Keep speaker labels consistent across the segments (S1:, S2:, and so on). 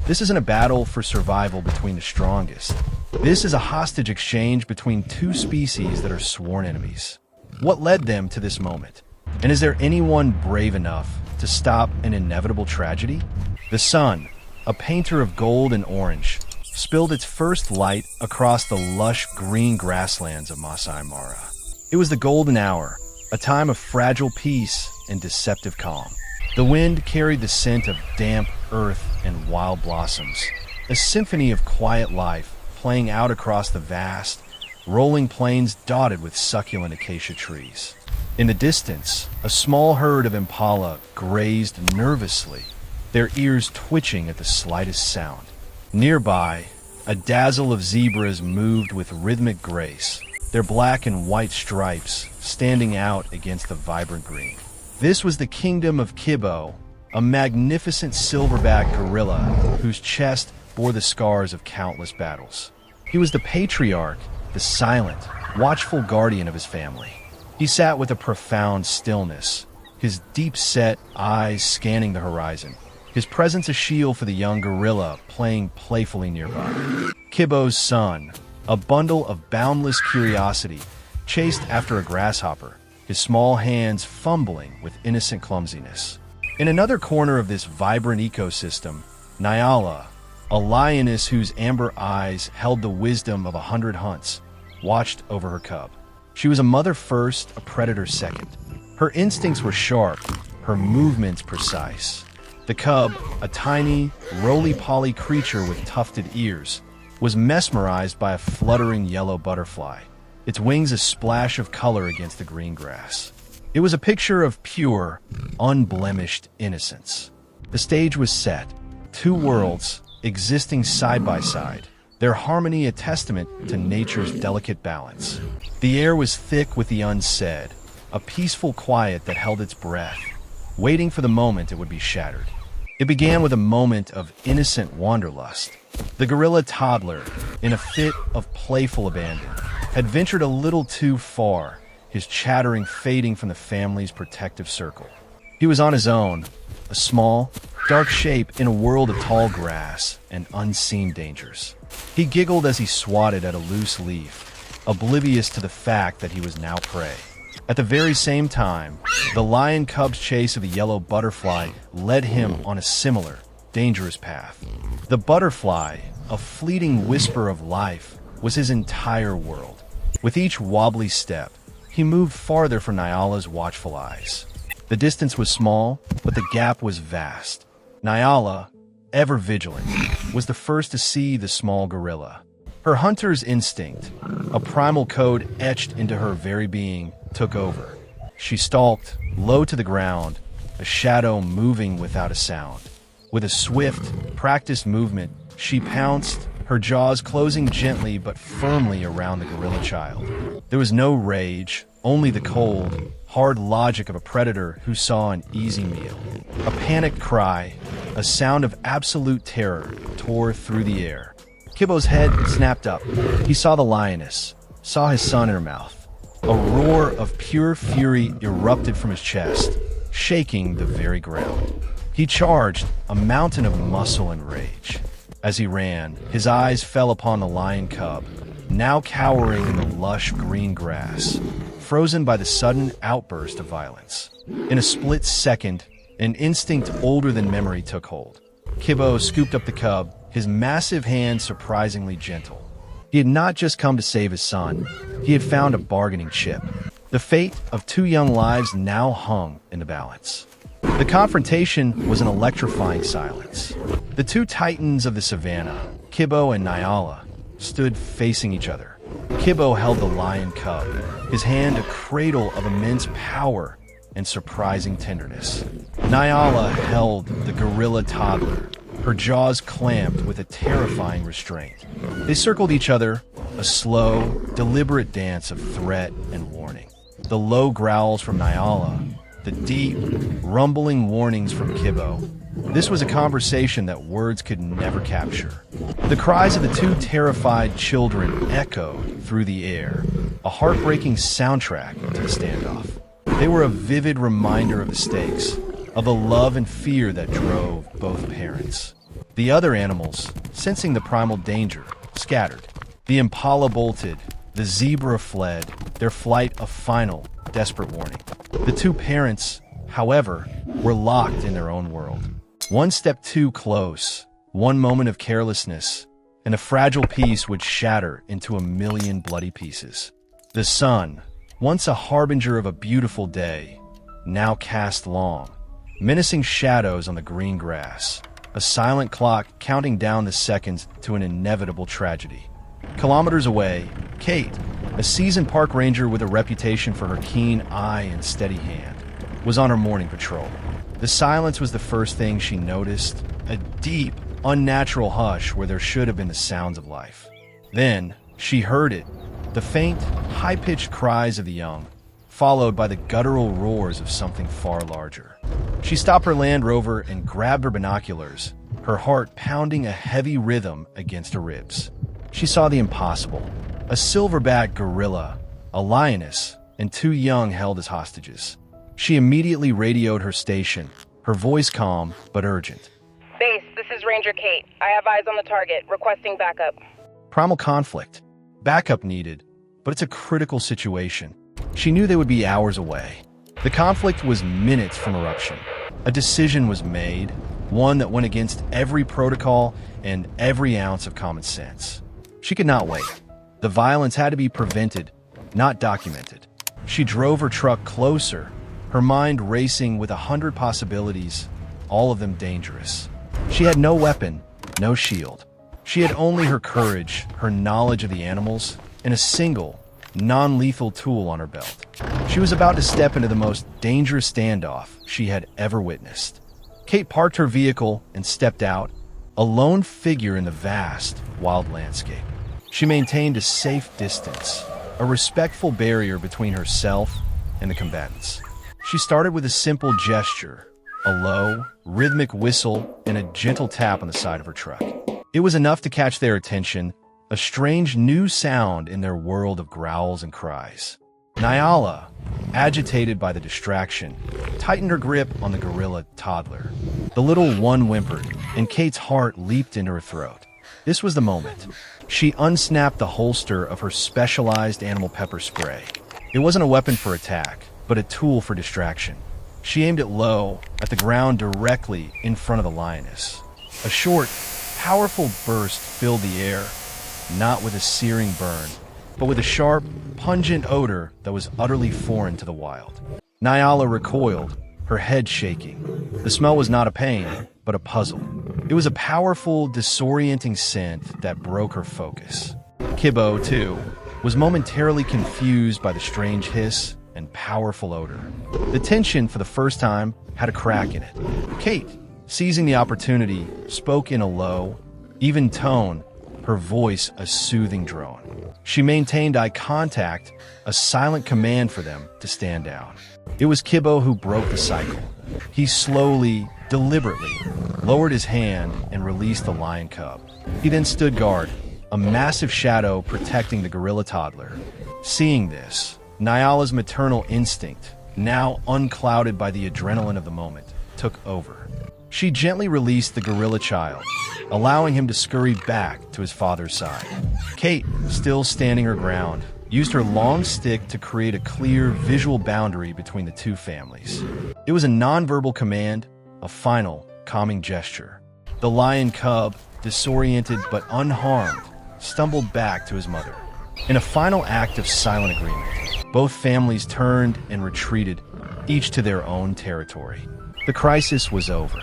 S1: This isn't a battle for survival between the strongest. This is a hostage exchange between two species that are sworn enemies. What led them to this moment? And is there anyone brave enough to stop an inevitable tragedy? The sun, a painter of gold and orange, spilled its first light across the lush green grasslands of Masai Mara. It was the golden hour, a time of fragile peace and deceptive calm. The wind carried the scent of damp earth and wild blossoms, a symphony of quiet life playing out across the vast, rolling plains dotted with succulent acacia trees. In the distance, a small herd of impala grazed nervously, their ears twitching at the slightest sound. Nearby, a dazzle of zebras moved with rhythmic grace, their black and white stripes standing out against the vibrant green. This was the kingdom of Kibo, a magnificent silverback gorilla whose chest bore the scars of countless battles. He was the patriarch, the silent, watchful guardian of his family. He sat with a profound stillness, his deep-set eyes scanning the horizon, his presence a shield for the young gorilla playing playfully nearby. Kibo's son, a bundle of boundless curiosity, chased after a grasshopper, his small hands fumbling with innocent clumsiness. In another corner of this vibrant ecosystem, Nyala, a lioness whose amber eyes held the wisdom of 100 hunts, watched over her cub. She was a mother first, a predator second. Her instincts were sharp, her movements precise. The cub, a tiny, roly-poly creature with tufted ears, was mesmerized by a fluttering yellow butterfly, its wings a splash of color against the green grass. It was a picture of pure, unblemished innocence. The stage was set, two worlds existing side by side, their harmony a testament to nature's delicate balance. The air was thick with the unsaid, a peaceful quiet that held its breath, waiting for the moment it would be shattered. It began with a moment of innocent wanderlust. The gorilla toddler, in a fit of playful abandon, had ventured a little too far, his chattering fading from the family's protective circle. He was on his own, a small, dark shape in a world of tall grass and unseen dangers. He giggled as he swatted at a loose leaf, oblivious to the fact that he was now prey. At the very same time, the lion cub's chase of the yellow butterfly led him on a similar, dangerous path. The butterfly, a fleeting whisper of life, was his entire world. With each wobbly step, he moved farther from Nyala's watchful eyes. The distance was small, but the gap was vast. Nyala, ever vigilant, was the first to see the small gorilla. Her hunter's instinct, a primal code etched into her very being, took over. She stalked, low to the ground, a shadow moving without a sound. With a swift, practiced movement, she pounced, her jaws closing gently but firmly around the gorilla child. There was no rage, only the cold, hard logic of a predator who saw an easy meal. A panicked cry, a sound of absolute terror, tore through the air. Kibo's head snapped up. He saw the lioness, saw his son in her mouth. A roar of pure fury erupted from his chest, shaking the very ground. He charged, a mountain of muscle and rage. As he ran, his eyes fell upon the lion cub, now cowering in the lush green grass, frozen by the sudden outburst of violence. In a split second, an instinct older than memory took hold. Kibo scooped up the cub, his massive hand surprisingly gentle. He had not just come to save his son, he had found a bargaining chip. The fate of two young lives now hung in the balance. The confrontation was an electrifying silence. The two titans of the savannah, Kibo and Nyala, stood facing each other. Kibo held the lion cub, his hand a cradle of immense power and surprising tenderness. Nyala held the gorilla toddler, her jaws clamped with a terrifying restraint. They circled each other, a slow, deliberate dance of threat and warning. The low growls from Nyala, the deep, rumbling warnings from Kibo. This was a conversation that words could never capture. The cries of the two terrified children echoed through the air, a heartbreaking soundtrack to the standoff. They were a vivid reminder of the stakes, of the love and fear that drove both parents. The other animals, sensing the primal danger, scattered. The impala bolted, the zebra fled, their flight a final, desperate warning. The two parents, however, were locked in their own world. One step too close, one moment of carelessness, and a fragile piece would shatter into a million bloody pieces. The sun, once a harbinger of a beautiful day, now cast long, menacing shadows on the green grass, a silent clock counting down the seconds to an inevitable tragedy. Kilometers away, Kate, a seasoned park ranger with a reputation for her keen eye and steady hand, was on her morning patrol. The silence was the first thing she noticed, a deep, unnatural hush where there should have been the sounds of life. Then, she heard it, the faint, high-pitched cries of the young, followed by the guttural roars of something far larger. She stopped her Land Rover and grabbed her binoculars, her heart pounding a heavy rhythm against her ribs. She saw the impossible, a silverback gorilla, a lioness, and two young held as hostages. She immediately radioed her station, her voice calm but urgent.
S2: Base, this is Ranger Kate. I have eyes on the target, requesting backup.
S1: Primal conflict. Backup needed, but it's a critical situation. She knew they would be hours away. The conflict was minutes from eruption. A decision was made, one that went against every protocol and every ounce of common sense. She could not wait. The violence had to be prevented, not documented. She drove her truck closer, her mind racing with 100 possibilities, all of them dangerous. She had no weapon, no shield. She had only her courage, her knowledge of the animals, and a single, non-lethal tool on her belt. She was about to step into the most dangerous standoff she had ever witnessed. Kate parked her vehicle and stepped out, a lone figure in the vast, wild landscape. She maintained a safe distance, a respectful barrier between herself and the combatants. She started with a simple gesture, a low, rhythmic whistle, and a gentle tap on the side of her truck. It was enough to catch their attention, a strange new sound in their world of growls and cries. Nyala, agitated by the distraction, tightened her grip on the gorilla toddler. The little one whimpered, and Kate's heart leaped into her throat. This was the moment. She unsnapped the holster of her specialized animal pepper spray. It wasn't a weapon for attack, but a tool for distraction. She aimed it low, at the ground directly in front of the lioness. A short, powerful burst filled the air, not with a searing burn, but with a sharp, pungent odor that was utterly foreign to the wild. Nyala recoiled, her head shaking. The smell was not a pain, but a puzzle. It was a powerful, disorienting scent that broke her focus. Kibbo, too, was momentarily confused by the strange hiss and powerful odor. The tension, for the first time, had a crack in it. Kate, seizing the opportunity, spoke in a low, even tone, her voice a soothing drone. She maintained eye contact, a silent command for them to stand down. It was Kibbo who broke the cycle. He slowly, deliberately, lowered his hand and released the lion cub. He then stood guard, a massive shadow protecting the gorilla toddler. Seeing this, Nyala's maternal instinct, now unclouded by the adrenaline of the moment, took over. She gently released the gorilla child, allowing him to scurry back to his father's side. Kate, still standing her ground, used her long stick to create a clear visual boundary between the two families. It was a nonverbal command, a final, calming gesture. The lion cub, disoriented but unharmed, stumbled back to his mother. In a final act of silent agreement, both families turned and retreated, each to their own territory. The crisis was over,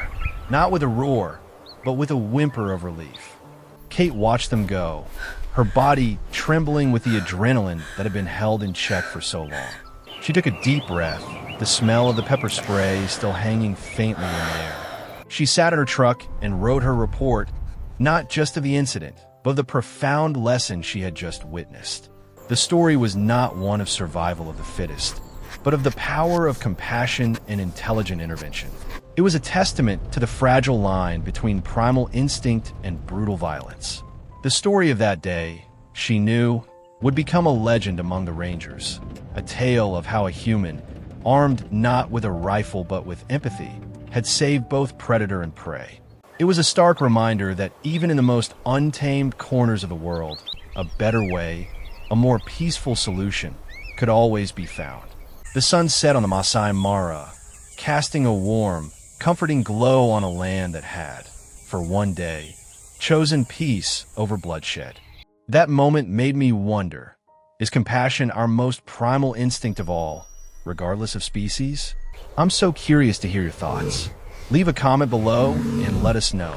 S1: not with a roar, but with a whimper of relief. Kate watched them go, her body trembling with the adrenaline that had been held in check for so long. She took a deep breath, the smell of the pepper spray still hanging faintly in the air. She sat in her truck and wrote her report, not just of the incident, but of the profound lesson she had just witnessed. The story was not one of survival of the fittest, but of the power of compassion and intelligent intervention. It was a testament to the fragile line between primal instinct and brutal violence. The story of that day, she knew, would become a legend among the Rangers, a tale of how a human, armed not with a rifle but with empathy, had saved both predator and prey. It was a stark reminder that even in the most untamed corners of the world, a better way, a more peaceful solution, could always be found. The sun set on the Masai Mara, casting a warm, comforting glow on a land that had, for one day, chosen peace over bloodshed. That moment made me wonder, is compassion our most primal instinct of all, regardless of species? I'm so curious to hear your thoughts. Leave a comment below and let us know.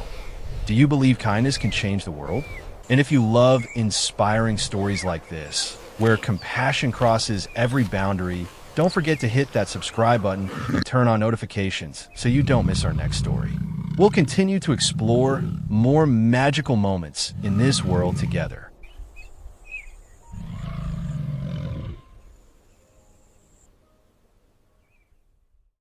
S1: Do you believe kindness can change the world? And if you love inspiring stories like this, where compassion crosses every boundary, don't forget to hit that subscribe button and turn on notifications so you don't miss our next story. We'll continue to explore more magical moments in this world together.